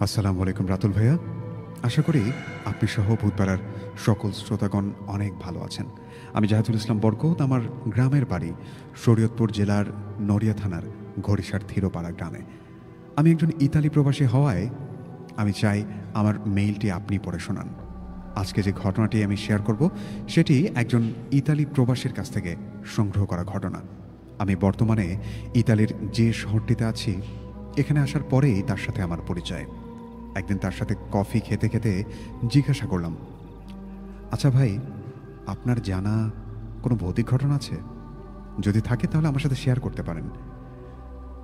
আসসালামু আলাইকুম রাতুল ভাইয়া। আশা করি আপনি সহ ভূতপাড়ার সকল শ্রোতাগণ অনেক ভালো আছেন। আমি জাহিদুল ইসলাম বরকত। আমার গ্রামের বাড়ি শরীয়তপুর জেলার নড়িয়া থানার ঘড়িসার থিরোপাড়া গ্রামে। আমি একজন ইতালি প্রবাসী হওয়ায় আমি চাই আমার মেইলটি আপনি পড়ে শোনান। আজকে যে ঘটনাটি আমি শেয়ার করব সেটি একজন ইতালি প্রবাসীর কাছ থেকে সংগ্রহ করা ঘটনা। আমি বর্তমানে ইতালির যে শহরটিতে আছি এখানে আসার পরেই তার সাথে আমার পরিচয়। একদিন তার সাথে কফি খেতে খেতে জিজ্ঞাসা করলাম, আচ্ছা ভাই, আপনার জানা কোনো ভৌতিক ঘটনা আছে? যদি থাকে তাহলে আমার সাথে শেয়ার করতে পারেন।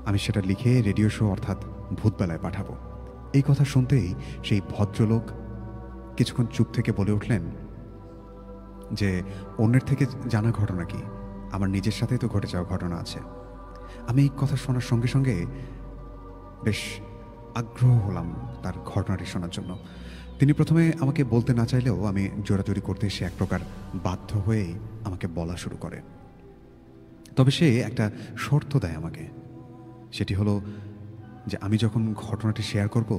আমি সেটা লিখে রেডিও শো অর্থাৎ ভূতবেলায় পাঠাবো। এই কথা শুনতেই সেই ভদ্রলোক কিছুক্ষণ চুপ থেকে বলে উঠলেন যে অন্যের থেকে জানা ঘটনা কি, আমার নিজের সাথেই তো ঘটে যাওয়া ঘটনা আছে। আমি এই কথা শোনার সঙ্গে সঙ্গে বেশ আগ্রহ হলাম তার ঘটনাটি শোনার জন্য। তিনি প্রথমে আমাকে বলতে না চাইলেও আমি জোরাজোরি করতে সে এক প্রকার বাধ্য হয়েই আমাকে বলা শুরু করে। তবে সে একটা শর্ত দেয় আমাকে। সেটি হলো যে আমি যখন ঘটনাটি শেয়ার করব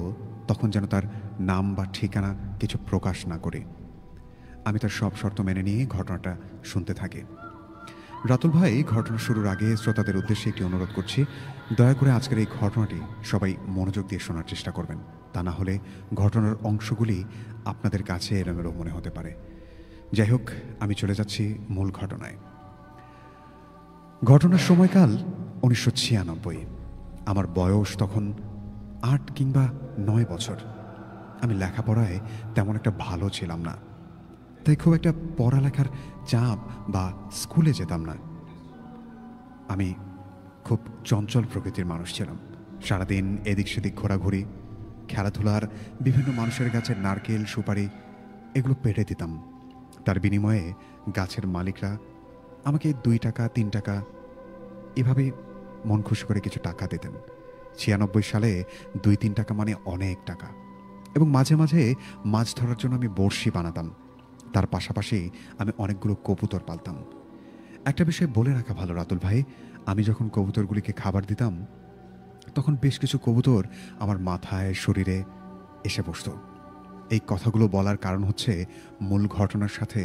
তখন যেন তার নাম বা ঠিকানা কিছু প্রকাশ না করি। আমি তার সব শর্ত মেনে নিয়ে ঘটনাটা শুনতে থাকি। রাতুল ভাই, ঘটনা শুরুর আগে শ্রোতাদের উদ্দেশ্যে একটি অনুরোধ করছি, দয়া করে আজকের এই ঘটনাটি সবাই মনোযোগ দিয়ে শোনার চেষ্টা করবেন। তা না হলে ঘটনার অংশগুলি আপনাদের কাছে এলোমেলো মনে হতে পারে। যাই হোক, আমি চলে যাচ্ছি মূল ঘটনায়। ঘটনার সময়কাল 1996। আমার বয়স তখন 8 কিংবা 9 বছর। আমি লেখাপড়ায় তেমন একটা ভালো ছিলাম না, তাই খুব একটা পড়ালেখার চাপ বা স্কুলে যেতাম না। আমি খুব চঞ্চল প্রকৃতির মানুষ ছিলাম। সারাদিন এদিক সেদিক ঘোরাঘুরি, খেলাধুলার, বিভিন্ন মানুষের গাছের নারকেল সুপারি এগুলো পেড়ে দিতাম। তার বিনিময়ে গাছের মালিকরা আমাকে 2 টাকা 3 টাকা এভাবে মন খুশি করে কিছু টাকা দিতেন। 96 সালে 2-3 টাকা মানে অনেক টাকা। এবং মাঝে মাঝে মাছ ধরার জন্য আমি বড়শি বানাতাম। তার পাশাপাশি আমি অনেকগুলো কবুতর পালতাম। একটা বিষয় বলে রাখা ভালো রাতুল ভাই, আমি যখন কবুতরগুলিকে খাবার দিতাম তখন বেশ কিছু কবুতর আমার মাথায় শরীরে এসে বসত। এই কথাগুলো বলার কারণ হচ্ছে মূল ঘটনার সাথে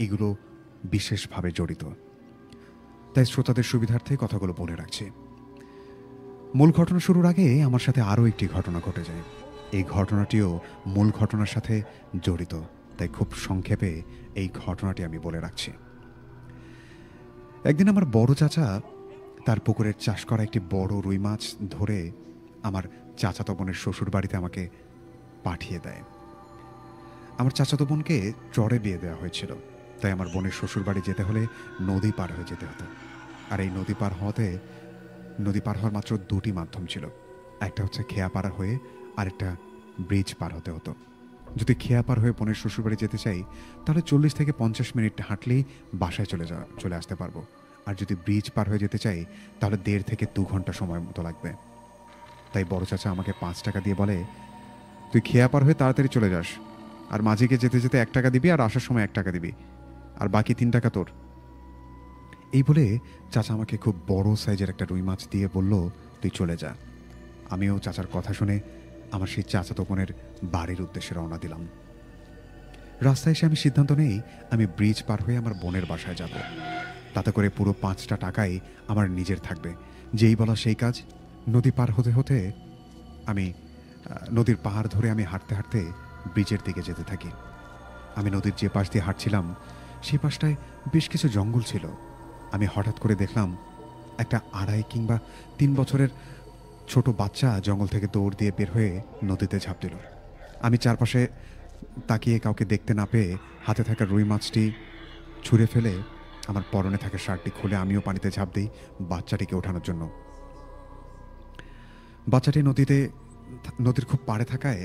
এগুলো বিশেষভাবে জড়িত, তাই শ্রোতাদের সুবিধার্থে কথাগুলো বলে রাখছি। মূল ঘটনা শুরুর আগে আমার সাথে আরও একটি ঘটনা ঘটে যায়। এই ঘটনাটিও মূল ঘটনার সাথে জড়িত, তাই খুব সংক্ষেপে এই ঘটনাটি আমি বলে রাখছি। একদিন আমার বড় চাচা তার পুকুরের চাষ করা একটি বড় রুই মাছ ধরে আমার চাচাতো বোনের শ্বশুর বাড়িতে আমাকে পাঠিয়ে দেয়। আমার চাচাতো বোনকে চরে বিয়ে দেওয়া হয়েছিল, তাই আমার বোনের শ্বশুর বাড়ি যেতে হলে নদী পার হয়ে যেতে হতো। আর এই নদী পার হওয়ার মাত্র 2টি মাধ্যম ছিল। একটা হচ্ছে খেয়াপাড়া হয়ে, আরেকটা ব্রিজ পার হতে হতো। যদি খেয়াপার হয়ে বোনের শ্বশুরবাড়ি যেতে চাই তাহলে 40 থেকে 50 মিনিট হাঁটলেই বাসায় চলে আসতে পারবো। আর যদি ব্রিজ পার হয়ে যেতে চাই তাহলে 1.5 থেকে 2 ঘন্টা সময় মতো লাগবে। তাই বড় চাচা আমাকে 5 টাকা দিয়ে বলে, তুই খেয়াপার হয়ে তাড়াতাড়ি চলে যাস, আর মাঝিকে যেতে যেতে 1 টাকা দিবি, আর আসার সময় 1 টাকা দিবি, আর বাকি 3 টাকা তোর। এই বলে চাচা আমাকে খুব বড় সাইজের একটা রুই মাছ দিয়ে বলল, তুই চলে যা। আমিও চাচার কথা শুনে আমার সেই চাচাতো বোনের বাড়ির উদ্দেশ্যে রওনা দিলাম। রাস্তায় এসে আমি সিদ্ধান্ত নেই আমি ব্রিজ পার হয়ে আমার বোনের বাসায় যাব। তাতে করে পুরো 5টা টাকাই আমার নিজের থাকবে। যেই বলা সেই কাজ। নদী পার হতে হতে আমি নদীর পাহাড় ধরে আমি হাঁটতে হাঁটতে ব্রিজের দিকে যেতে থাকি। আমি নদীর যে পাশ দিয়ে হাঁটছিলাম সেই পাশটায় বেশ কিছু জঙ্গল ছিল। আমি হঠাৎ করে দেখলাম একটা 2.5 কিংবা 3 বছরের ছোট বাচ্চা জঙ্গল থেকে দৌড় দিয়ে বের হয়ে নদীতে ঝাঁপ দিল। আমি চারপাশে তাকিয়ে কাউকে দেখতে না পেয়ে হাতে থাকা রুই মাছটি ছুঁড়ে ফেলে আমার পরনে থাকা শার্টটি খুলে আমিও পানিতে ঝাঁপ দিই বাচ্চাটিকে ওঠানোর জন্য। বাচ্চাটি নদীর খুব পাড়ে থাকায়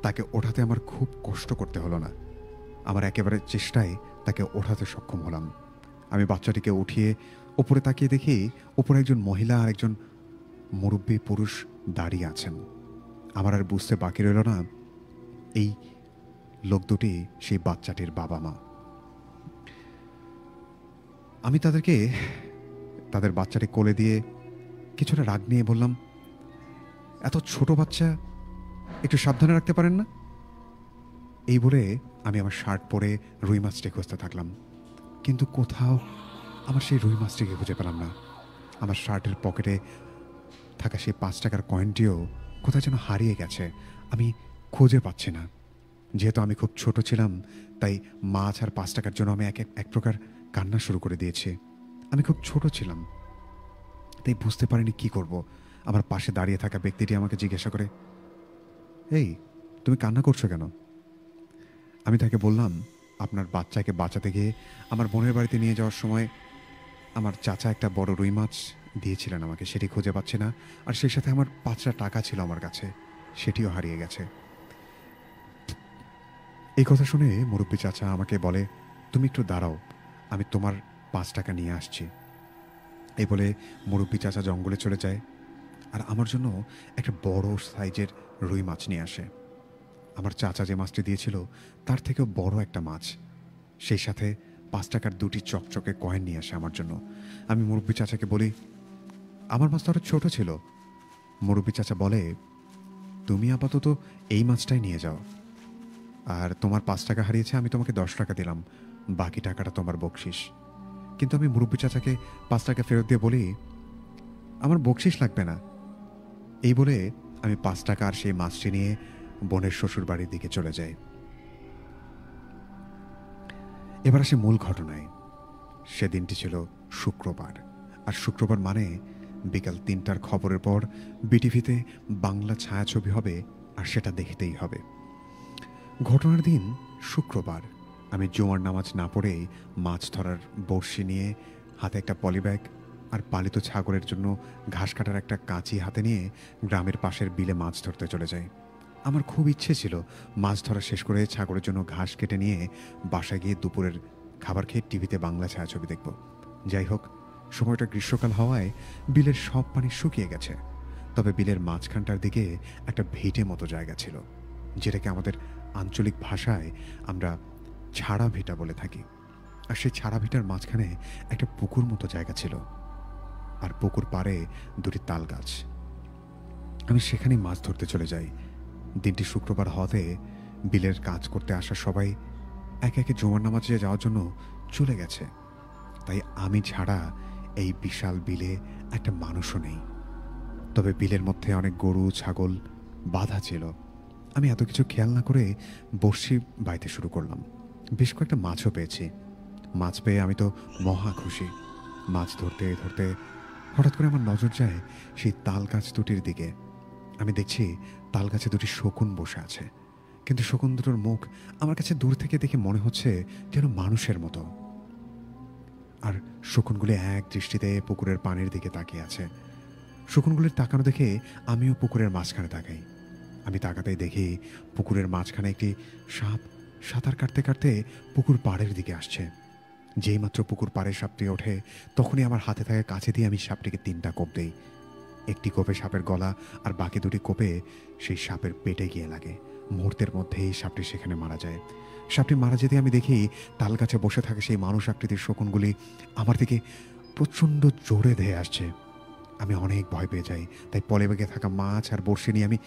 তাকে ওঠাতে আমার খুব কষ্ট করতে হলো না। আমার একেবারে চেষ্টায় তাকে ওঠাতে সক্ষম হলাম। আমি বাচ্চাটিকে উঠিয়ে ওপরে তাকিয়ে দেখি ওপরে একজন মহিলা আর একজন মুরব্বী পুরুষ দাঁড়িয়ে আছেন। আমার আর বুঝতে বাকি রইল না এই লোক দুটি সেই বাচ্চাটির বাবা মা। আমি তাদের বাচ্চাটি কোলে দিয়ে কিছুটা রাগ নিয়ে বললাম, এত ছোট বাচ্চা একটু সাবধানে রাখতে পারেন না? এই বলে আমি আমার শার্ট পরে রুই মাছটি খুঁজতে থাকলাম, কিন্তু কোথাও আমার সেই রুই মাছটিকে খুঁজে পেলাম না। আমার শার্টের পকেটে থাকা সেই 5 টাকার কয়েনটিও কোথায় যেন হারিয়ে গেছে। আমি খুঁজে পাচ্ছি না। যেহেতু আমি খুব ছোট ছিলাম, তাই মাছ আর 5 টাকার জন্য আমি এক প্রকার কান্না শুরু করে দিয়েছি। আমি খুব ছোট ছিলাম, তাই বুঝতে পারিনি কি করব। আমার পাশে দাঁড়িয়ে থাকা ব্যক্তিটি আমাকে জিজ্ঞাসা করে, এই, তুমি কান্না করছো কেন? আমি তাকে বললাম, আপনার বাচ্চাকে বাঁচাতে গিয়ে আমার বোনের বাড়িতে নিয়ে যাওয়ার সময় আমার চাচা একটা বড় রুই মাছ দিয়েছিলেন আমাকে, সেটি খুঁজে পাচ্ছি না। আর সেই সাথে আমার 5টা টাকা ছিল আমার কাছে, সেটিও হারিয়ে গেছে। এই কথা শুনে মুরব্বী চাচা আমাকে বলে, তুমি একটু দাঁড়াও, আমি তোমার 5 টাকা নিয়ে আসছি। এই বলে মুরব্বী চাচা জঙ্গলে চলে যায় আর আমার জন্য একটা বড় সাইজের রুই মাছ নিয়ে আসে। আমার চাচা যে মাছটি দিয়েছিল তার থেকেও বড় একটা মাছ, সেই সাথে 5 টাকার 2টি চকচকে কয়েন নিয়ে আসে আমার জন্য। আমি মুরব্বী চাচাকে বলি, আমার মাছ তো আরো ছোট ছিল। মুরব্বী চাচা বলে, তুমি আপাতত এই মাছটাই নিয়ে যাও, আর তোমার 5 টাকা হারিয়েছে, আমি তোমাকে 10 টাকা দিলাম, বাকি টাকাটা তোমার বকশিস। কিন্তু আমি মুরব্বী চাচাকে 5 টাকা ফেরত দিয়ে বলি, আমার বকশিস লাগবে না। এই বলে আমি 5 টাকা আর সেই মাছটি নিয়ে বোনের শ্বশুর বাড়ির দিকে চলে যাই। এবার আসে মূল ঘটনায়। সেদিনটি ছিল শুক্রবার, আর শুক্রবার মানে বিকাল 3টার খবরের পর বিটিভিতে বাংলা ছায়াছবি হবে, আর সেটা দেখতেই হবে। ঘটনার দিন শুক্রবার। আমি জুমার নামাজ না পড়েই মাছ ধরার বড়শি নিয়ে, হাতে একটা পলিব্যাগ আর পালিত ছাগলের জন্য ঘাস কাটার একটা কাঁচি হাতে নিয়ে গ্রামের পাশের বিলে মাছ ধরতে চলে যাই। আমার খুব ইচ্ছে ছিল মাছ ধরা শেষ করে ছাগলের জন্য ঘাস কেটে নিয়ে বাসায় গিয়ে দুপুরের খাবার খেয়ে টিভিতে বাংলা ছায়াছবি দেখব। যাই হোক, সময়টা গ্রীষ্মকাল হওয়ায় বিলের সব পানি শুকিয়ে গেছে। তবে বিলের মাঝখানটার দিকে একটা ভিটে মতো জায়গা ছিল, যেটাকে আমাদের আঞ্চলিক ভাষায় আমরা ছাড়া ভিটা বলে থাকি। আর সেই ছাড়া ভিটার মাঝখানে একটা পুকুর মতো জায়গা ছিল, আর পুকুর পাড়ে 2টি তাল গাছ। আমি সেখানেই মাছ ধরতে চলে যাই। দিনটি শুক্রবার হওয়াতে বিলের কাজ করতে আসা সবাই একে একে জুমার নামাজে যাওয়ার জন্য চলে গেছে, তাই আমি ছাড়া এই বিশাল বিলে একটা মানুষও নেই। তবে বিলের মধ্যে অনেক গরু ছাগল বাঁধা ছিল। আমি এত কিছু খেয়াল না করে বড়শি বাইতে শুরু করলাম। বেশ কয়েকটা মাছও পেয়েছি। মাছ পেয়ে আমি তো মহা খুশি। মাছ ধরতে ধরতে হঠাৎ করে আমার নজর যায় সেই তাল গাছ দুটির দিকে। আমি দেখছি তাল গাছে 2টি শকুন বসে আছে, কিন্তু শকুন দুটোর মুখ আমার কাছে দূর থেকে দেখে মনে হচ্ছে যেন মানুষের মতো। আর শকুনগুলি এক দৃষ্টিতে পুকুরের পানির দিকে তাকিয়ে আছে। শকুনগুলির তাকানো দেখে আমিও পুকুরের মাঝখানে তাকাই। আমি তাকাতেই দেখি পুকুরের মাঝখানে একটি সাপ সাঁতার কাটতে কাটতে পুকুর পাড়ের দিকে আসছে। যেই মাত্র পুকুর পাড়ের সাপটি ওঠে, তখনই আমার হাতে থাকা কাছে দিয়ে আমি সাপটিকে 3টা কোপ দেই। একটি কোপে সাপের গলা, আর বাকি 2টি কোপে সেই সাপের পেটে গিয়ে লাগে। মুহূর্তের মধ্যেই সাপটি সেখানে মারা যায়। সাপটি মারা যেতে আমি দেখি তাল গাছে বসে থাকে সেই মানুষ আকৃতির শকুনগুলি আমার দিকে প্রচণ্ড জোরে ধেয়ে আসছে। আমি অনেক ভয় পেয়ে যাই, তাই পলিব্যাগে থাকা মাছ আর বড়শি নিয়ে আমি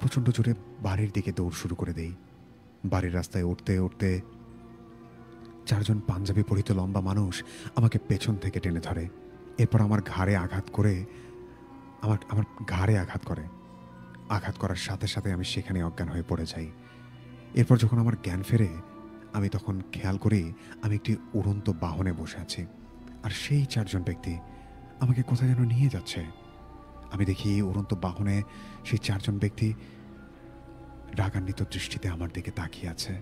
প্রচণ্ড জোরে বাড়ির দিকে দৌড় শুরু করে দেই। বাড়ির রাস্তায় উঠতে উঠতে 4জন পাঞ্জাবি পরিহিত লম্বা মানুষ আমাকে পেছন থেকে টেনে ধরে। এরপর আমার ঘাড়ে আঘাত করে আমার ঘাড়ে আঘাত করার সাথে সাথে আমি সেখানে অজ্ঞান হয়ে পড়ে যাই। এরপর যখন আমার জ্ঞান ফেরে, আমি তখন খেয়াল করি আমি একটি উড়ন্ত বাহনে বসে আছি, আর সেই 4জন ব্যক্তি আমাকে কোথায় যেন নিয়ে যাচ্ছে। আমি দেখি উড়ন্ত বাহনে সেই 4জন ব্যক্তি রাগান্বিত দৃষ্টিতে আমার দিকে তাকিয়ে আছে,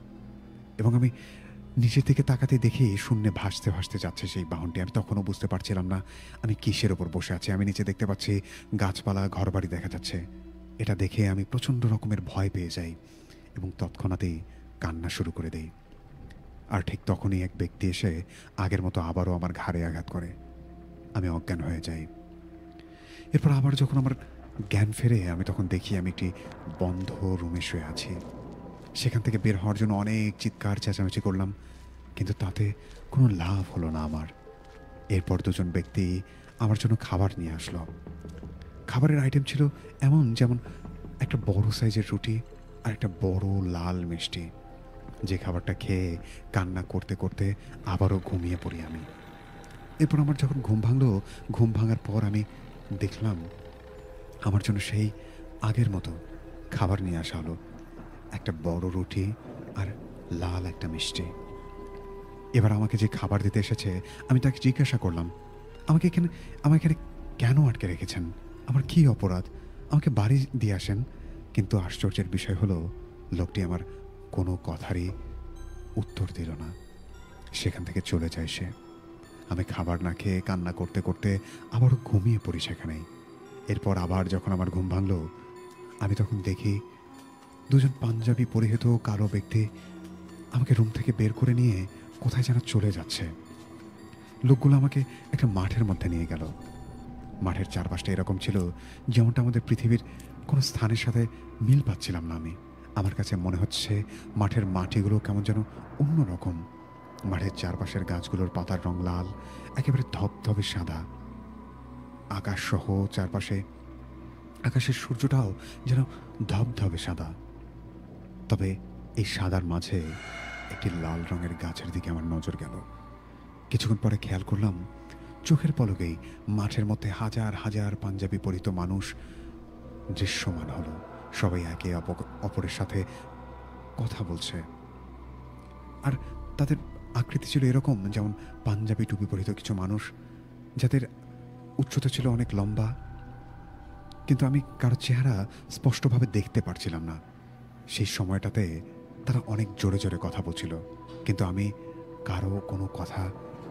এবং আমি নিচের দিকে তাকাতে দেখি শূন্যে ভাসতে ভাসতে যাচ্ছে সেই বাহনটি। আমি তখনও বুঝতে পারছিলাম না আমি কিসের ওপর বসে আছি। আমি নিচে দেখতে পাচ্ছি গাছপালা, ঘরবাড়ি দেখা যাচ্ছে। এটা দেখে আমি প্রচণ্ড রকমের ভয় পেয়ে যাই এবং তৎক্ষণাতেই কান্না শুরু করে দেই। আর ঠিক তখনই এক ব্যক্তি এসে আগের মতো আবারও আমার ঘাড়ে আঘাত করে। আমি অজ্ঞান হয়ে যাই। এরপর আবার যখন আমার জ্ঞান ফেরে, আমি তখন দেখি আমি একটি বন্ধ রুমে শুয়ে আছি। সেখান থেকে বের হওয়ার জন্য অনেক চিৎকার চেঁচামেচি করলাম, কিন্তু তাতে কোনো লাভ হলো না আমার। এরপর 2জন ব্যক্তি আমার জন্য খাবার নিয়ে আসলো। খাবারের আইটেম ছিল এমন যেমন একটা বড় সাইজের রুটি, আর একটা বড় লাল মিষ্টি, যে খাবারটা খেয়ে কান্না করতে করতে আবারও ঘুমিয়ে পড়ি আমি। এরপর আমার যখন ঘুম ভাঙলো, ঘুম ভাঙার পর আমি দেখলাম আমার জন্য সেই আগের মতো খাবার নিয়ে আসা হলো। একটা বড় রুটি আর লাল একটা মিষ্টি। এবার আমাকে যে খাবার দিতে এসেছে, আমি তাকে জিজ্ঞাসা করলাম, আমাকে এখানে কেন আটকে রেখেছেন? আমার কী অপরাধ? আমাকে বাড়ি দিয়ে আসেন। কিন্তু আশ্চর্যের বিষয় হলো, লোকটি আমার কোনো কথারই উত্তর দিল না। সেখান থেকে চলে যায় সে। আমি খাবার না খেয়ে কান্না করতে করতে আবারও ঘুমিয়ে পড়ি সেখানেই। এরপর আবার যখন আমার ঘুম ভাঙল, আমি তখন দেখি দুজন পাঞ্জাবি পরিহিত কালো ব্যক্তি আমাকে রুম থেকে বের করে নিয়ে কোথায় যেন চলে যাচ্ছে। লোকগুলো আমাকে একটা মাঠের মধ্যে নিয়ে গেল। মাঠের চারপাশটা এরকম ছিল যেমনটা আমাদের পৃথিবীর কোনো স্থানের সাথে মিল পাচ্ছিলাম না আমি। আমার কাছে মনে হচ্ছে মাঠের মাটিগুলো কেমন যেন অন্যরকম। মাঠের চারপাশের গাছগুলোর পাতার রং লাল, একেবারে ধবধবে সাদা। আকাশ সহ চারপাশে আকাশের সূর্যটাও যেন ধবধবে সাদা। তবে এই সাদার মাঝে একটি লাল রঙের গাছের দিকে আমার নজর গেল। কিছুক্ষণ পরে খেয়াল করলাম, চোখের পলকেই মাঠের মধ্যে হাজার হাজার পাঞ্জাবি পরিহিত মানুষ দৃশ্যমান হলো। সবাই একে অপরের সাথে কথা বলছে। আর তাদের আকৃতি ছিল এরকম, যেমন পাঞ্জাবি টুপি পরিহিত কিছু মানুষ, যাদের উচ্চতা ছিল অনেক লম্বা, কিন্তু আমি কারো চেহারা স্পষ্টভাবে দেখতে পারছিলাম না। সেই সময়টাতে তারা অনেক জোরে জোরে কথা বলছিল, কিন্তু আমি কারো কোনো কথা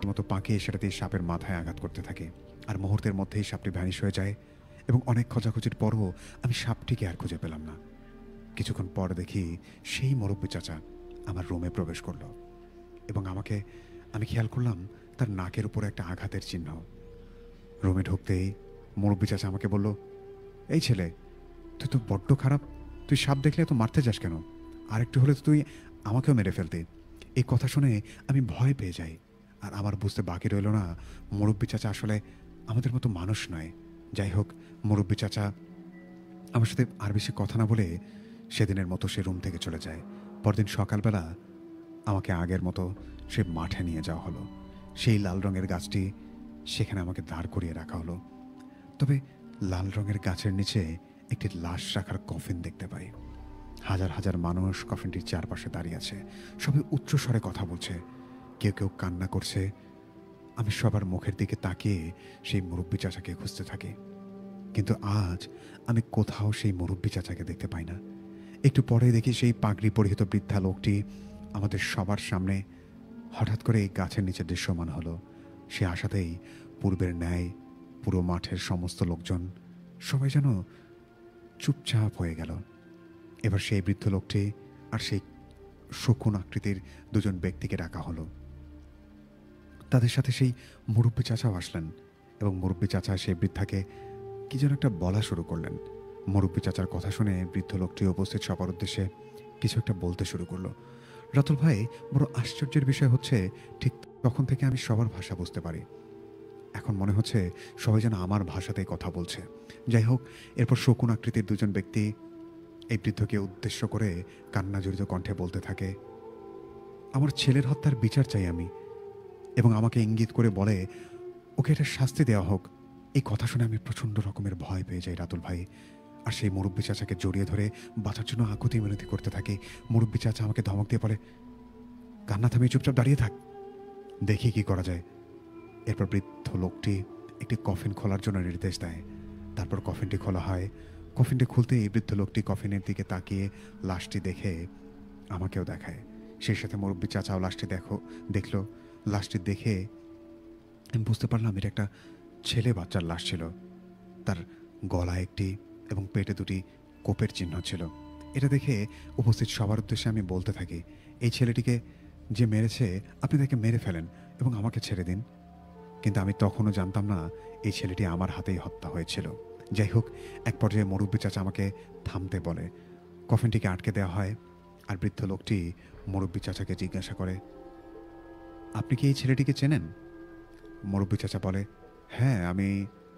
মতো পাকিয়ে সেটাতে সাপের মাথায় আঘাত করতে থাকি। আর মুহূর্তের মধ্যেই সাপটি ভ্যানিশ হয়ে যায়, এবং অনেক খোঁজাখুঁজির পরও আমি সাপটিকে আর খুঁজে পেলাম না। কিছুক্ষণ পর দেখি সেই মুরব্বী চাচা আমার রুমে প্রবেশ করলো, এবং আমি খেয়াল করলাম তার নাকের উপরে একটা আঘাতের চিহ্ন। রুমে ঢুকতেই মুরব্বী চাচা আমাকে বলল, এই ছেলে, তুই তো বড্ড খারাপ। তুই সাপ দেখলে তো মারতে যাস কেন? আর একটু হলে তো তুই আমাকেও মেরে ফেলতি। এই কথা শুনে আমি ভয় পেয়ে যাই। আর আমার বুঝতে বাকি রইল না, মুরব্বী চাচা আসলে আমাদের মতো মানুষ নয়। যাই হোক, মুরব্বী চাচা আমার সাথে আর বেশি কথা না বলে সেদিনের মতো সে রুম থেকে চলে যায়। পরদিন সকালবেলা আমাকে আগের মতো সে মাঠে নিয়ে যাওয়া হলো। সেই লাল রঙের গাছটি সেখানে আমাকে দাঁড় করিয়ে রাখা হলো। তবে লাল রঙের গাছের নিচে একটি লাশ রাখার কফিন দেখতে পাই। হাজার হাজার মানুষ কফিনটির চারপাশে দাঁড়িয়ে আছে। সবাই উচ্চস্বরে কথা বলছে, কেউ কেউ কান্না করছে। আমি সবার মুখের দিকে তাকিয়ে সেই মুরব্বী চাচাকে খুঁজতে থাকি, কিন্তু আজ আমি কোথাও সেই মুরব্বী চাচাকে দেখতে পাই না। একটু পরে দেখি সেই পাগড়ি পরিহিত বৃদ্ধা লোকটি আমাদের সবার সামনে হঠাৎ করে এই গাছের নিচে দৃশ্যমান হলো। সে আসাতেই পূর্বের ন্যায় পুরো মাঠের সমস্ত লোকজন সবাই যেন চুপচাপ হয়ে গেল। এবার সেই বৃদ্ধ লোকটি আর সেই শকুন আকৃতির দুজন ব্যক্তিকে ডাকা হলো। তাদের সাথে সেই মুরব্বী চাচাও আসলেন, এবং মুরব্বী চাচা সেই বৃদ্ধাকে কি যেন একটা বলা শুরু করলেন। মুরব্বী চাচার কথা শুনে বৃদ্ধ লোকটি উপস্থিত সবার উদ্দেশ্যে কিছু একটা বলতে শুরু করলো। রাতুল ভাই, বড় আশ্চর্যের বিষয় হচ্ছে, ঠিক তখন থেকে আমি সবার ভাষা বুঝতে পারি। এখন মনে হচ্ছে সবাই যেন আমার ভাষাতেই কথা বলছে। যাই হোক, এরপর শকুন আকৃতির দুজন ব্যক্তি এই বৃদ্ধকে উদ্দেশ্য করে কান্না জড়িত কণ্ঠে বলতে থাকে, আমার ছেলের হত্যার বিচার চাই আমি, এবং আমাকে ইঙ্গিত করে বলে ওকে এটা শাস্তি দেওয়া হোক। এই কথা শুনে আমি প্রচণ্ড রকমের ভয় পেয়ে যাই রাতুল ভাই। আর সেই মুরব্বী চাচাকে জড়িয়ে ধরে বাঁচার জন্য আকুতি মিনতি করতে থাকি। মুরব্বী চাচা আমাকে ধমক দিয়ে বলে, কান্না থামিয়ে চুপচাপ দাঁড়িয়ে থাক, দেখি কি করা যায়। এরপর বৃদ্ধ লোকটি একটি কফিন খোলার জন্য নির্দেশ দেয়। তারপর কফিনটি খোলা হয়। কফিনটি খুলতে এই বৃদ্ধ লোকটি কফিনের দিকে তাকিয়ে লাশটি দেখে আমাকেও দেখায়। সেই সাথে মুরব্বী চাচাও লাশটি দেখলো। লাশটি দেখে আমি বুঝতে পারলাম এটা একটা ছেলে বাচ্চার লাশ ছিল। তার গলায় একটি এবং পেটে দুটি কোপের চিহ্ন ছিল। এটা দেখে উপস্থিত সবার উদ্দেশ্যে আমি বলতে থাকি, এই ছেলেটিকে যে মেরেছে আপনি তাকে মেরে ফেলেন এবং আমাকে ছেড়ে দিন। কিন্তু আমি তখনও জানতাম না এই ছেলেটি আমার হাতেই হত্যা হয়েছিল। যাই হোক, এক পর্যায়ে মুরব্বী চাচা আমাকে থামতে বলে। কফিনটিকে আটকে দেওয়া হয়, আর বৃদ্ধ লোকটি মুরব্বী চাচাকে জিজ্ঞাসা করে, আপনি কি এই ছেলেটিকে চেনেন? মুরব্বী চাচা বলে, হ্যাঁ, আমি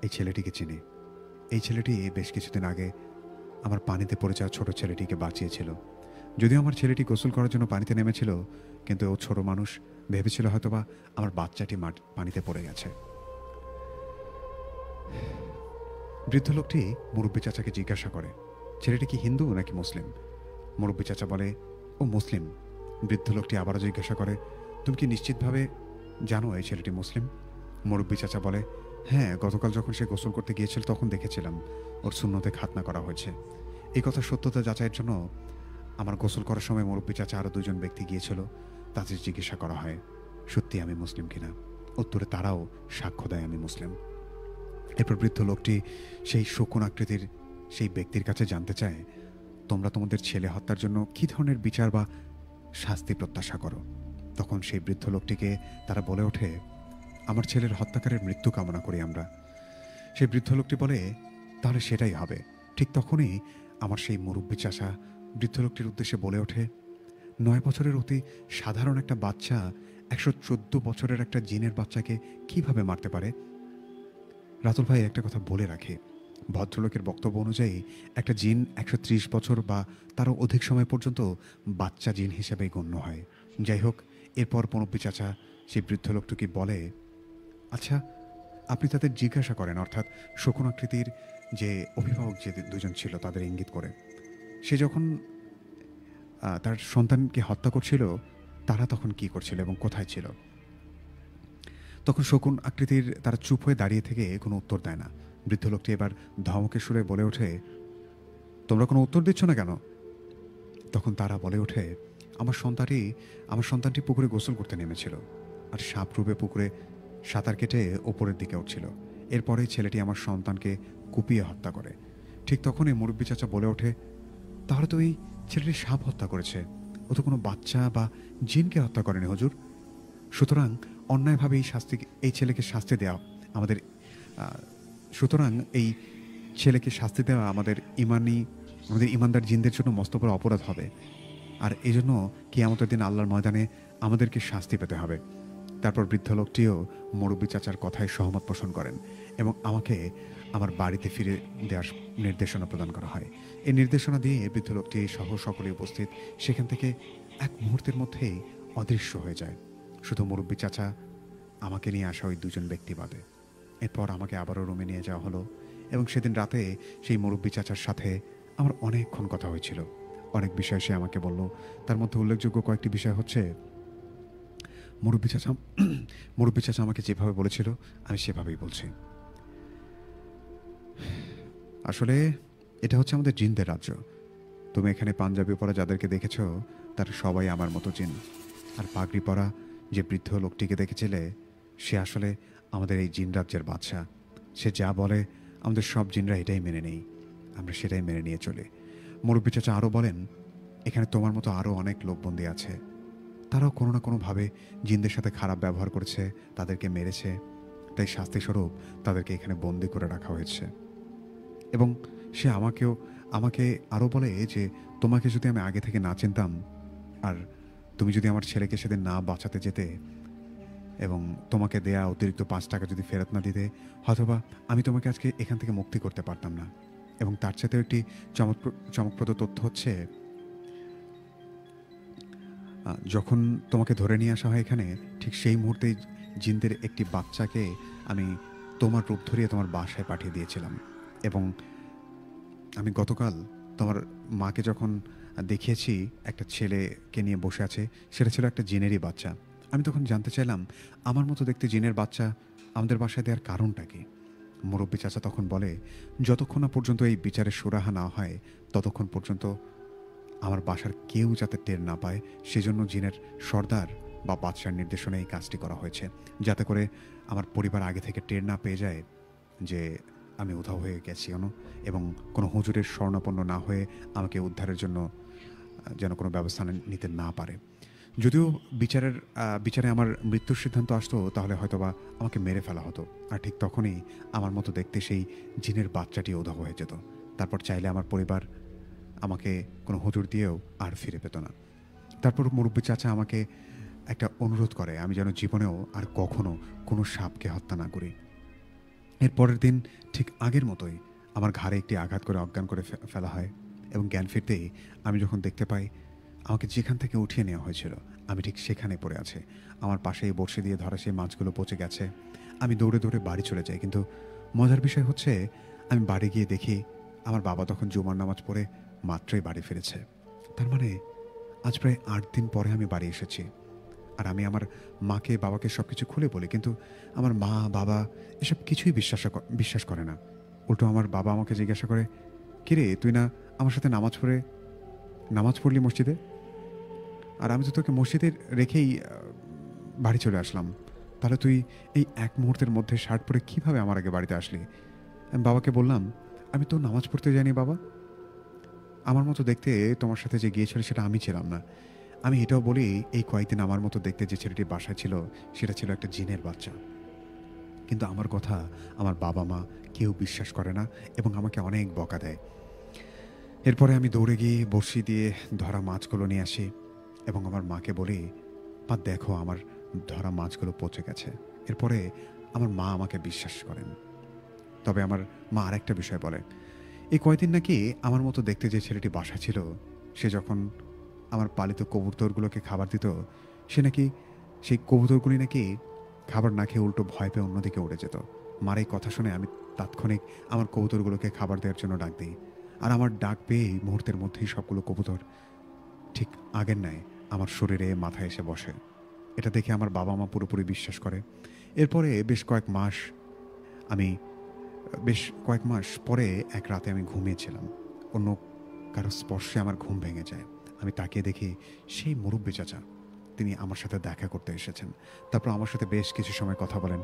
এই ছেলেটিকে চিনি। এই ছেলেটি বেশ কিছুদিন আগে আমার পানিতে পড়ে যাওয়া ছোট ছেলেটিকে বাঁচিয়েছিল। যদিও আমার ছেলেটি গোসল করার জন্য পানিতে নেমেছিল, কিন্তু ও ছোট মানুষ ভেবেছিল হয়তোবা আমার বাচ্চাটি পানিতে পড়ে গেছে। বৃদ্ধ লোকটি মুরব্বী চাচাকে জিজ্ঞাসা করে, ছেলেটি কি হিন্দু নাকি মুসলিম? মুরব্বী চাচা বলে, ও মুসলিম। বৃদ্ধ লোকটি আবারও জিজ্ঞাসা করে, তুমি কি নিশ্চিতভাবে জানো এই ছেলেটি মুসলিম? মুরব্বী চাচা বলে, হ্যাঁ, গতকাল যখন সে গোসল করতে গিয়েছিল তখন দেখেছিলাম ওর সুন্নতে খাতনা করা হয়েছে। এই কথা সত্যতা যাচাইয়ের জন্য আমার গোসল করার সময় মুরব্বী চাচা আরও দুজন ব্যক্তি গিয়েছিল, তাদের জিজ্ঞাসা করা হয় সত্যি আমি মুসলিম কিনা। উত্তরে তারাও সাক্ষ্য দেয় আমি মুসলিম। এরপর বৃদ্ধ লোকটি সেই শকুন আকৃতির সেই ব্যক্তির কাছে জানতে চায়, তোমরা তোমাদের ছেলে হত্যার জন্য কী ধরনের বিচার বা শাস্তি প্রত্যাশা করো? তখন সেই বৃদ্ধ লোকটিকে তারা বলে ওঠে, আমার ছেলের হত্যাকারের মৃত্যু কামনা করি আমরা। সেই বৃদ্ধ লোকটি বলে, তাহলে সেটাই হবে। ঠিক তখনই আমার সেই মুরব্বী চাচা বৃদ্ধ লোকটির উদ্দেশ্যে বলে ওঠে, 9 বছরের অতি সাধারণ একটা বাচ্চা 114 বছরের একটা জিনের বাচ্চাকে কিভাবে মারতে পারে? রাতুল ভাই, একটা কথা বলে রাখে, ভদ্রলোকের বক্তব্য অনুযায়ী একটা জিন 130 বছর বা তারও অধিক সময় পর্যন্ত বাচ্চা জিন হিসেবেই গণ্য হয়। যাই হোক, এরপর মুরব্বী চাচা সেই বৃদ্ধ লোকটিকে বলে, আচ্ছা, আপনি তাদের জিজ্ঞাসা করেন, অর্থাৎ শকুন আকৃতির যে অভিভাবক যে দুজন ছিল তাদের ইঙ্গিত করে, সে যখন তার সন্তানকে হত্যা করছিল তারা তখন কি করছিল এবং কোথায় ছিল? তখন শকুন আকৃতির তারা চুপ হয়ে দাঁড়িয়ে থেকে কোনো উত্তর দেয় না। বৃদ্ধ লোকটি এবার ধমকের সুরে বলে ওঠে, তোমরা কোনো উত্তর দিচ্ছ না কেন? তখন তারা বলে ওঠে, আমার সন্তানটি পুকুরে গোসল করতে নেমেছিল, আর সাপ রূপে পুকুরে সাঁতার কেটে ওপরের দিকে উঠছিল। এরপরে ছেলেটি আমার সন্তানকে কুপিয়ে হত্যা করে। ঠিক তখনই মুরব্বী চাচা বলে ওঠে, তাহলে তো এই ছেলেটি সাপ হত্যা করেছে, ও তো কোনো বাচ্চা বা জিনকে হত্যা করেনি হুজুর। সুতরাং অন্যায়ভাবে এই ছেলেকে শাস্তি দেওয়া আমাদের সুতরাং এই ছেলেকে শাস্তি দেওয়া আমাদের ইমানদার জিনদের জন্য মস্ত বড় অপরাধ হবে, আর এই জন্য কিয়ামতের দিন আল্লাহর ময়দানে আমাদেরকে শাস্তি পেতে হবে। তারপর বৃদ্ধ লোকটিও মুরব্বী চাচার কথায় সহমত পোষণ করেন এবং আমাকে আমার বাড়িতে ফিরে দেওয়ার নির্দেশনা প্রদান করা হয়। এই নির্দেশনা দিয়ে বৃদ্ধ লোকটি সহ সকলে উপস্থিত সেখান থেকে এক মুহূর্তের মধ্যেই অদৃশ্য হয়ে যায়, শুধু মুরব্বী চাচা আমাকে নিয়ে আসা ওই দুজন ব্যক্তি বাদে। এরপর আমাকে আবারও রুমে নিয়ে যাওয়া হলো এবং সেদিন রাতে সেই মুরব্বী চাচার সাথে আমার অনেকক্ষণ কথা হয়েছিল। অনেক বিষয় সে আমাকে বলল। তার মধ্যে উল্লেখযোগ্য কয়েকটি বিষয় হচ্ছে, মুরব্বী চাচা আমাকে যেভাবে বলেছিল আমি সেভাবেই বলছি। আসলে এটা হচ্ছে আমাদের জিনদের রাজ্য। তুমি এখানে পাঞ্জাবি পরা যাদেরকে দেখেছ তারা সবাই আমার মতো জিন। আর পাগড়ি পরা যে বৃদ্ধ লোকটিকে দেখেছিলে সে আসলে আমাদের এই জিন রাজ্যের বাদশা। সে যা বলে আমাদের সব জিনরা এটাই মেনে নেই, আমরা সেটাই মেনে নিয়ে চলি। মুরব্বী চাচা আরও বলেন, এখানে তোমার মতো আরও অনেক লোক বন্দী আছে, তারাও কোনো না কোনোভাবে জিনদের সাথে খারাপ ব্যবহার করেছে, তাদেরকে মেরেছে, তাই শাস্তিস্বরূপ তাদেরকে এখানে বন্দি করে রাখা হয়েছে। এবং সে আমাকে আরও বলে যে তোমাকে যদি আমি আগে থেকে না চিনতাম আর তুমি যদি আমার ছেলেকে সেদিন না বাঁচাতে যেতে এবং তোমাকে দেয়া অতিরিক্ত 5 টাকা যদি ফেরত না দিতে, হয়তোবা আমি তোমাকে আজকে এখান থেকে মুক্তি করতে পারতাম না। এবং তার সাথেও একটি চমকপ্রদ তথ্য হচ্ছে, যখন তোমাকে ধরে নিয়ে আসা হয় এখানে, ঠিক সেই মুহূর্তেই জিনদের একটি বাচ্চাকে আমি তোমার রূপ ধরিয়ে তোমার বাসায় পাঠিয়ে দিয়েছিলাম। এবং আমি গতকাল তোমার মাকে যখন দেখিয়েছি একটা ছেলেকে নিয়ে বসে আছে, সেটা ছিল একটা জিনেরই বাচ্চা। আমি তখন জানতে চাইলাম, আমার মতো দেখতে জিনের বাচ্চা আমাদের বাসায় দেওয়ার কারণটা কি? মুরব্বী চাচা তখন বলে, যতক্ষণ না পর্যন্ত এই বিচারের সুরাহা না হয় ততক্ষণ পর্যন্ত আমার বাসার কেউ যাতে টের না পায়, সেজন্য জিনের সর্দার বা বাদশার নির্দেশনে এই কাজটি করা হয়েছে, যাতে করে আমার পরিবার আগে থেকে টের না পেয়ে যায় যে আমি উধাও হয়ে গেছি এবং কোনো হুজুরের শরণাপন্ন না হয়ে আমাকে উদ্ধারের জন্য যেন কোনো ব্যবস্থা নিতে না পারে। যদিও বিচারে আমার মৃত্যুর সিদ্ধান্ত আসতো, তাহলে হয়তোবা আমাকে মেরে ফেলা হতো, আর ঠিক তখনই আমার মতো দেখতে সেই জিনের বাচ্চাটি উধাও হয়ে যেত। তারপর চাইলে আমার পরিবার আমাকে কোনো হুজুর দিয়েও আর ফিরে পেত না। তারপর মুরব্বী চাচা আমাকে একটা অনুরোধ করে, আমি যেন জীবনেও আর কখনো কোনো সাপকে হত্যা না করি। এর পরের দিন ঠিক আগের মতোই আমার ঘাড়ে একটি আঘাত করে অজ্ঞান করে ফেলা হয় এবং জ্ঞান ফিরতেই আমি যখন দেখতে পাই আমাকে যেখান থেকে উঠিয়ে নেওয়া হয়েছিল আমি ঠিক সেখানে পড়ে আছি। আমার পাশে এই বড়শি দিয়ে ধরা সেই মাছগুলো পচে গেছে। আমি দৌড়ে দৌড়ে বাড়ি চলে যাই, কিন্তু মজার বিষয় হচ্ছে আমি বাড়ি গিয়ে দেখি আমার বাবা তখন জুমার নামাজ পড়ে মাত্রই বাড়ি ফিরেছে। তার মানে আজ প্রায় ৮ দিন পরে আমি বাড়ি এসেছি। আর আমি আমার মাকে বাবাকে সব কিছু খুলে বলি, কিন্তু আমার মা বাবা এসব কিছুই বিশ্বাস করে না। উল্টো আমার বাবা আমাকে জিজ্ঞাসা করে, কিরে তুই না আমার সাথে নামাজ পড়লি মসজিদে? আর আমি তো তোকে মসজিদে রেখেই বাড়ি চলে আসলাম। তাহলে তুই এই এক মুহূর্তের মধ্যে শার্ট পরে কিভাবে আমার আগে বাড়িতে আসলি? আমি বাবাকে বললাম, আমি তো নামাজ পড়তে যাইনি বাবা। আমার মতো দেখতে তোমার সাথে যে গিয়েছিল সেটা আমি ছিলাম না। আমি এটাও বলি, এই কয়েকদিন আমার মতো দেখতে যে ছেলেটি বাসায় ছিল সেটা ছিল একটা জিনের বাচ্চা। কিন্তু আমার কথা আমার বাবা মা কেউ বিশ্বাস করে না এবং আমাকে অনেক বকা দেয়। এরপরে আমি দৌড়ে গিয়ে বড়শি দিয়ে ধরা মাছগুলো নিয়ে আসি এবং আমার মাকে বলি, মা দেখো আমার ধরা মাছগুলো পচে গেছে। এরপরে আমার মা আমাকে বিশ্বাস করেন। তবে আমার মা আরেকটা বিষয় বলে, এই কয়দিন নাকি আমার মতো দেখতে যে ছেলেটি বাসায় ছিল সে যখন আমার পালিত কবুতরগুলোকে খাবার দিত, সে নাকি সেই কবুতরগুলি নাকি খাবার না খেয়ে উল্টো ভয় পেয়ে অন্যদিকে উড়ে যেত। মার এই কথা শুনে আমি তাৎক্ষণিক আমার কবুতরগুলোকে খাবার দেওয়ার জন্য ডাক দিই। আর আমার ডাক পেয়েই মুহূর্তের মধ্যেই সবগুলো কবুতর ঠিক আগের ন্যায় আমার শরীরে মাথায় এসে বসে। এটা দেখে আমার বাবা মা পুরোপুরি বিশ্বাস করে। এরপরে বেশ কয়েক মাস পরে এক রাতে আমি ঘুমিয়েছিলাম। অন্য কারো স্পর্শে আমার ঘুম ভেঙে যায়। আমি তাকিয়ে দেখি সেই মুরব্বি চাচা, তিনি আমার সাথে দেখা করতে এসেছেন। তারপর আমার সাথে বেশ কিছু সময় কথা বলেন।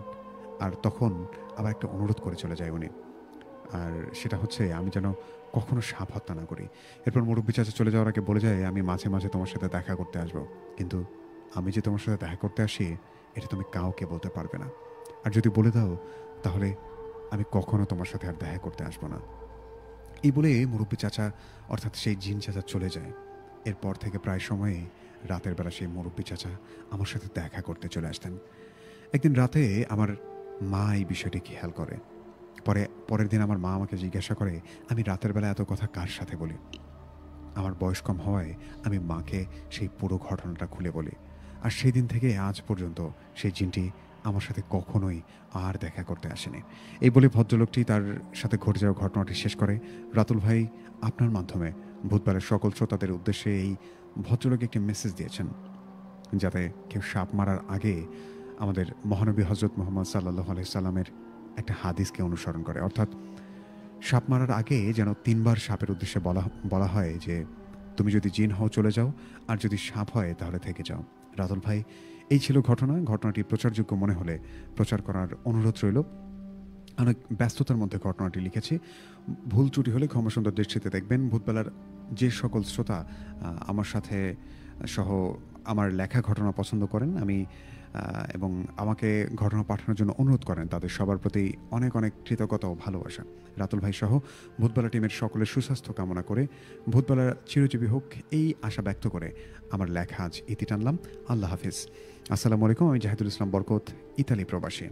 আর তখন আবার একটা অনুরোধ করে চলে যায় উনি। আর সেটা হচ্ছে আমি যেন কখনো সাপ হত্যা না করি। এরপর মুরব্বি চাচা চলে যাওয়ার আগে বলে যায়, আমি মাঝে মাঝে তোমার সাথে দেখা করতে আসবো, কিন্তু আমি যে তোমার সাথে দেখা করতে আসি এটা তুমি কাউকে বলতে পারবে না। আর যদি বলে দাও তাহলে আমি কখনো তোমার সাথে আর দেখা করতে আসবো না। এই বলে মুরব্বি চাচা অর্থাৎ সেই জিন চাচা চলে যায়। এরপর থেকে প্রায় সময়ে রাতের বেলা সেই মুরব্বি চাচা আমার সাথে দেখা করতে চলে আসতেন। একদিন রাতে আমার মা এই বিষয়টি খেয়াল করে। পরের দিন আমার মা আমাকে জিজ্ঞাসা করে, আমি রাতের বেলা এত কথা কার সাথে বলি? আমার বয়স কম হওয়ায় আমি মাকে সেই পুরো ঘটনাটা খুলে বলি। আর সেই দিন থেকে আজ পর্যন্ত সেই জিনটি আমার সাথে কখনোই আর দেখা করতে আসেনি। এই বলে ভদ্রলোকটি তার সাথে ঘটে যাওয়া ঘটনাটি শেষ করে। রাতুল ভাই আপনার মাধ্যমে ভূতবাড়ির সকল শ্রোতাদের উদ্দেশ্যে এই ভদ্রলোক একটি মেসেজ দিয়েছেন, যাতে কেউ সাপ মারার আগে আমাদের মহানবী হজরত মুহাম্মদ সাল্লাল্লাহু আলাইহি সাল্লামের একটা হাদিসকে অনুসরণ করে। অর্থাৎ সাপ মারার আগে যেন ৩ বার সাপের উদ্দেশ্যে বলা হয় যে, তুমি যদি জিন হও চলে যাও, আর যদি সাপ হয় তাহলে থেকে যাও। রাতুল ভাই, এই ছিল ঘটনা। ঘটনাটি প্রচারযোগ্য মনে হলে প্রচার করার অনুরোধ রইল। অনেক ব্যস্ততার মধ্যে ঘটনাটি লিখেছি। ভুল ত্রুটি হলে ক্ষমাসুন্দর দৃষ্টিতে দেখবেন। ভূতবেলার যে সকল শ্রোতা আমার সাথে সহ আমার লেখা ঘটনা পছন্দ করেন এবং আমাকে ঘটনা পাঠানোর জন্য অনুরোধ করেন, তাদের সবার প্রতি অনেক অনেক কৃতজ্ঞতা ও ভালোবাসা। রাতুল ভাই সহ ভূতবেলা টিমের সকলের সুস্বাস্থ্য কামনা করে, ভূতবেলা চিরজীবী হোক এই আশা ব্যক্ত করে আমার লেখা আজ ইতি টানলাম। আল্লাহ হাফিজ। আসসালামু আলাইকুম। আমি জাহিদুল ইসলাম বরকত, ইতালি প্রবাসী।